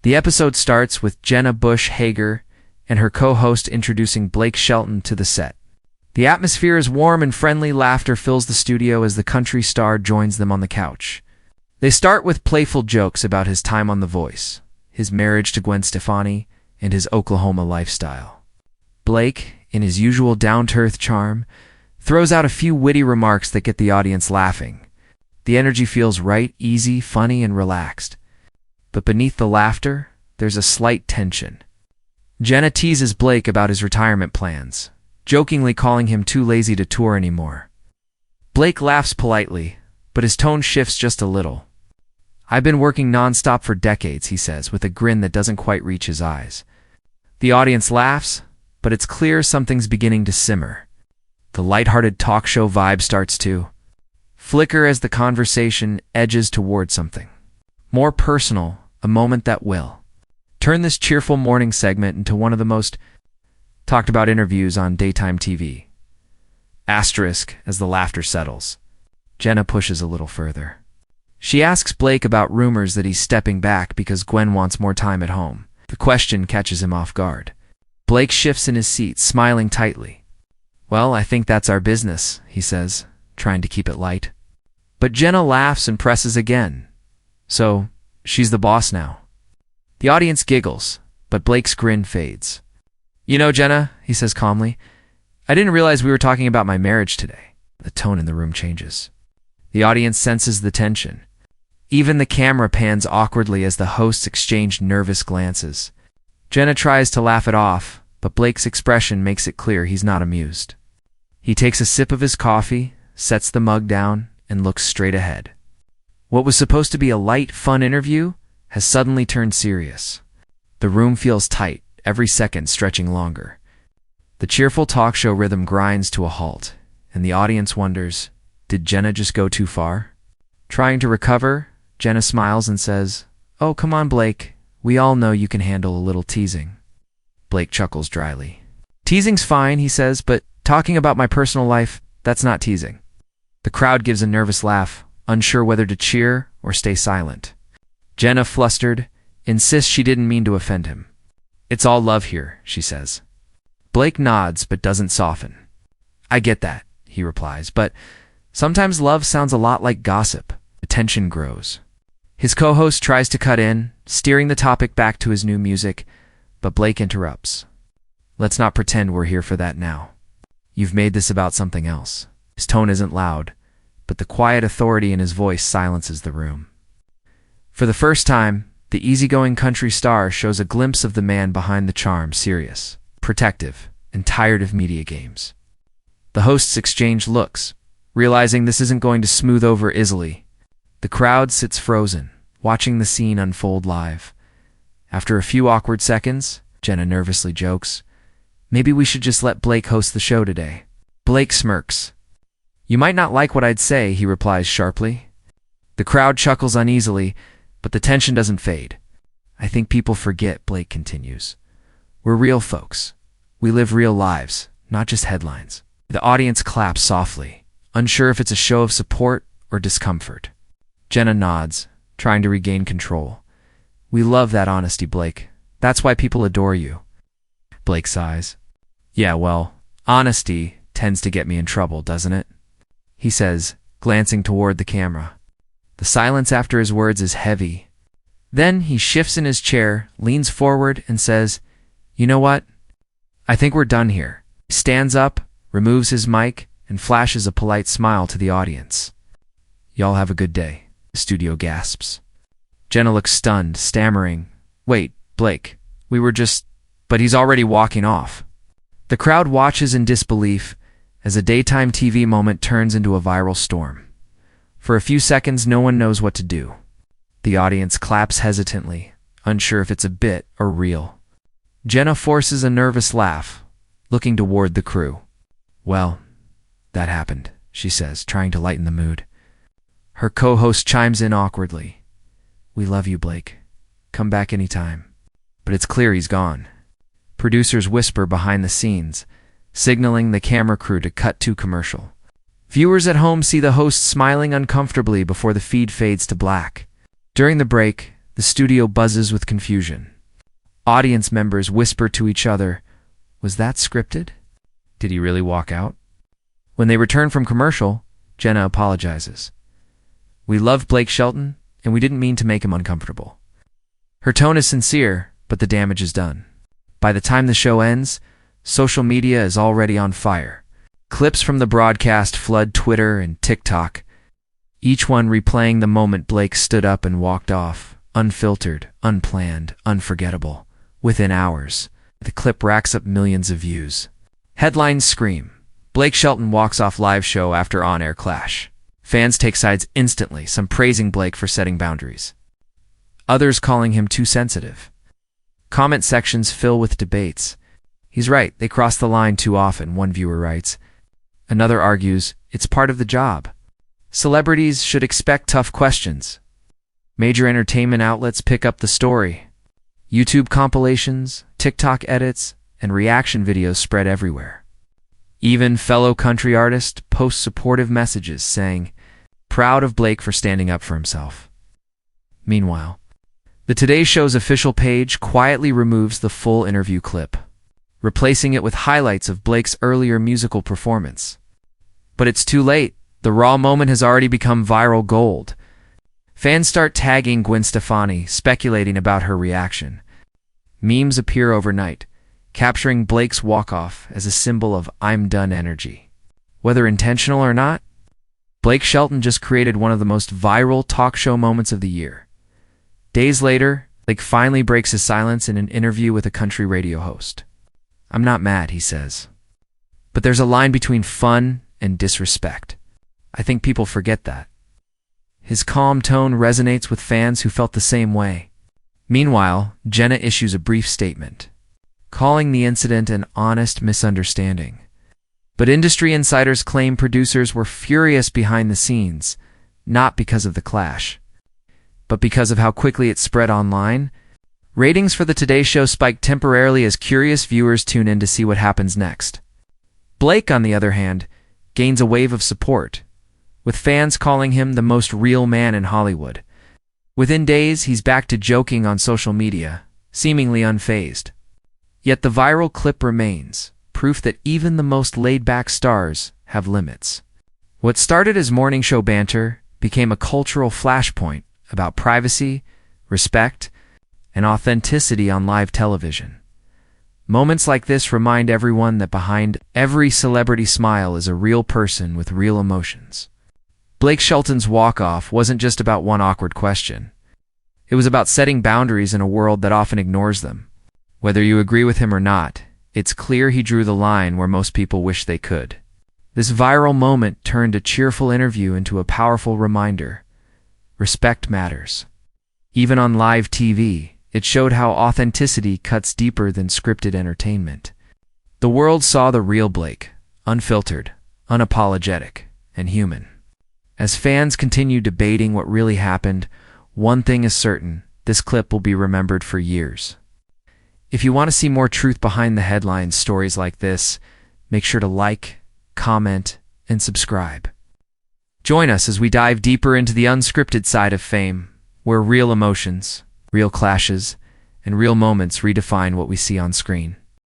The episode starts with Jenna Bush Hager and her co-host introducing Blake Shelton to the set. The atmosphere is warm and friendly. Laughter fills the studio as the country star joins them on the couch. They start with playful jokes about his time on The Voice, his marriage to Gwen Stefani, and his Oklahoma lifestyle. Blake, in his usual down-to-earth charm, throws out a few witty remarks that get the audience laughing. The energy feels right, easy, funny, and relaxed. But beneath the laughter, there's a slight tension. Jenna teases Blake about his retirement plans, jokingly calling him too lazy to tour anymore. Blake laughs politely, but his tone shifts just a little. "I've been working nonstop for decades," he says, with a grin that doesn't quite reach his eyes. The audience laughs, but it's clear something's beginning to simmer. The lighthearted talk show vibe starts to flicker as the conversation edges toward something more personal, a moment that will turn this cheerful morning segment into one of the most talked about interviews on daytime TV. Asterisk as the laughter settles. Jenna pushes a little further. She asks Blake about rumors that he's stepping back because Gwen wants more time at home. The question catches him off guard. Blake shifts in his seat, smiling tightly. "Well, I think that's our business," he says, trying to keep it light. But Jenna laughs and presses again. "So, she's the boss now." The audience giggles, but Blake's grin fades. "You know, Jenna," he says calmly, "I didn't realize we were talking about my marriage today." The tone in the room changes. The audience senses the tension. Even the camera pans awkwardly as the hosts exchange nervous glances. Jenna tries to laugh it off, but Blake's expression makes it clear he's not amused. He takes a sip of his coffee, sets the mug down, and looks straight ahead. What was supposed to be a light, fun interview has suddenly turned serious. The room feels tight, every second stretching longer. The cheerful talk show rhythm grinds to a halt, and the audience wonders, did Jenna just go too far? Trying to recover, Jenna smiles and says, "Oh, come on, Blake. We all know you can handle a little teasing." Blake chuckles dryly. "Teasing's fine," he says, "but talking about my personal life, that's not teasing." The crowd gives a nervous laugh, unsure whether to cheer or stay silent. Jenna, flustered, insists she didn't mean to offend him. "It's all love here," she says. Blake nods but doesn't soften. "I get that," he replies, "but sometimes love sounds a lot like gossip." The tension grows. His co-host tries to cut in, steering the topic back to his new music, but Blake interrupts. "Let's not pretend we're here for that now. You've made this about something else." His tone isn't loud, but the quiet authority in his voice silences the room. For the first time, the easygoing country star shows a glimpse of the man behind the charm, serious, protective, and tired of media games. The hosts exchange looks, realizing this isn't going to smooth over easily. The crowd sits frozen, watching the scene unfold live. After a few awkward seconds, Jenna nervously jokes, "Maybe we should just let Blake host the show today." Blake smirks. "You might not like what I'd say," he replies sharply. The crowd chuckles uneasily, but the tension doesn't fade. "I think people forget," Blake continues. "We're real folks. We live real lives, not just headlines." The audience claps softly, unsure if it's a show of support or discomfort. Jenna nods, trying to regain control. "We love that honesty, Blake. That's why people adore you." Blake sighs. "Yeah, well, honesty tends to get me in trouble, doesn't it?" he says, glancing toward the camera. The silence after his words is heavy. Then he shifts in his chair, leans forward, and says, "You know what? I think we're done here." He stands up, removes his mic, and flashes a polite smile to the audience. "Y'all have a good day." The studio gasps. Jenna looks stunned, stammering, "Wait, Blake, we were just..." But he's already walking off. The crowd watches in disbelief as a daytime TV moment turns into a viral storm. For a few seconds, no one knows what to do. The audience claps hesitantly, unsure if it's a bit or real. Jenna forces a nervous laugh, looking toward the crew. "Well, that happened," she says, trying to lighten the mood. Her co-host chimes in awkwardly. "We love you, Blake. Come back anytime." But it's clear he's gone. Producers whisper behind the scenes, signaling the camera crew to cut to commercial. Viewers at home see the host smiling uncomfortably before the feed fades to black. During the break, The studio buzzes with confusion. Audience members whisper to each other, "Was that scripted? Did he really walk out?" When they return from commercial, Jenna apologizes. "We love Blake Shelton, and we didn't mean to make him uncomfortable." Her tone is sincere, but the damage is done. By the time the show ends, social media is already on fire. Clips from the broadcast flood Twitter and TikTok, each one replaying the moment Blake stood up and walked off, unfiltered, unplanned, unforgettable. Within hours, the clip racks up millions of views. Headlines scream, "Blake Shelton walks off live show after on-air clash." Fans take sides instantly, some praising Blake for setting boundaries, others calling him too sensitive. Comment sections fill with debates. "He's right, they cross the line too often," one viewer writes. Another argues, "It's part of the job. Celebrities should expect tough questions." Major entertainment outlets pick up the story. YouTube compilations, TikTok edits, and reaction videos spread everywhere. Even fellow country artists post supportive messages saying, "Proud of Blake for standing up for himself." Meanwhile, the Today Show's official page quietly removes the full interview clip, replacing it with highlights of Blake's earlier musical performance. But it's too late. The raw moment has already become viral gold. Fans start tagging Gwen Stefani, speculating about her reaction. Memes appear overnight, capturing Blake's walk-off as a symbol of "I'm done" energy. Whether intentional or not, Blake Shelton just created one of the most viral talk show moments of the year. Days later, Blake finally breaks his silence in an interview with a country radio host. "I'm not mad," he says. "But there's a line between fun and disrespect. I think people forget that." His calm tone resonates with fans who felt the same way. Meanwhile, Jenna issues a brief statement, calling the incident an honest misunderstanding. But industry insiders claim producers were furious behind the scenes, not because of the clash, but because of how quickly it spread online. Ratings for the Today Show spiked temporarily as curious viewers tune in to see what happens next. Blake, on the other hand, gains a wave of support, with fans calling him the most real man in Hollywood. Within days, he's back to joking on social media, seemingly unfazed. Yet the viral clip remains, proof that even the most laid-back stars have limits. What started as morning show banter became a cultural flashpoint about privacy, respect, and authenticity on live television. Moments like this remind everyone that behind every celebrity smile is a real person with real emotions. Blake Shelton's walk-off wasn't just about one awkward question. It was about setting boundaries in a world that often ignores them. Whether you agree with him or not, it's clear he drew the line where most people wish they could. This viral moment turned a cheerful interview into a powerful reminder. Respect matters. Even on live TV, it showed how authenticity cuts deeper than scripted entertainment. The world saw the real Blake, unfiltered, unapologetic, and human. As fans continue debating what really happened, one thing is certain: this clip will be remembered for years. If you want to see more truth behind the headlines, stories like this, make sure to like, comment, and subscribe. Join us as we dive deeper into the unscripted side of fame, where real emotions, real clashes, and real moments redefine what we see on screen.